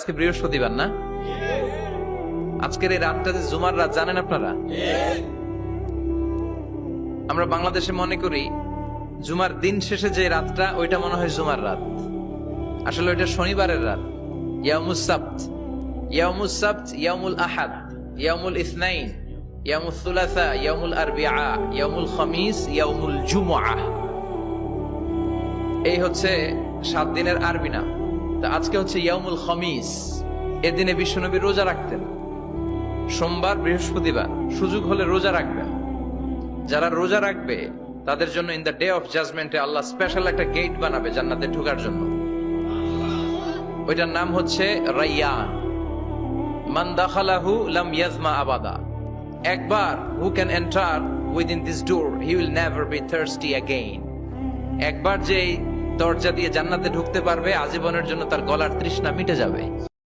আজকে বৃহস্পতিবার না? আজকের এই রাতটা যে জুমার রাত জানেন আপনারা? আমরা বাংলাদেশে মনে করি জুমার দিন শেষে যে রাতটা ওইটা মনে হয় জুমার রাত, আসলে ওইটা শনিবারের রাত। ইয়াউমুস সাবত, ইয়াউমুস সাবত, ইয়াউমুল আহাদ, ইয়াউমুল ইসনাইন, ইয়াউমুল সুলাসা, ইয়াউমুল আরবিআ, ইয়াউমুল খামিস, ইয়াউমুল জুমআ। এই হচ্ছে 7 দিনের আরবি নাম। তা আজকে হচ্ছে ইয়াউমুল খামিস। এর দিনে বিশ্বনবী রোজা রাখতেন। সোমবার, বৃহস্পতিবার সুযোগ হলে রোজা রাখবেন। যারা রোজা রাখবে তাদের জন্য ইন দ্য ডে অফ জাজমেন্টে আল্লাহ স্পেশাল একটা গেট বানাবে জান্নাতে ঢোকার জন্য। ওইটার নাম হচ্ছে রাইয়ান। মান দাখালাহু লাম ইয়াজমা আবাদা। একবার who can enter within this door he will never be thirsty again. একবার যে দরজা দিয়ে জান্নাতে ঢুকতে পারবে আজীবনের জন্য তার গলার তৃষ্ণা মিটে যাবে।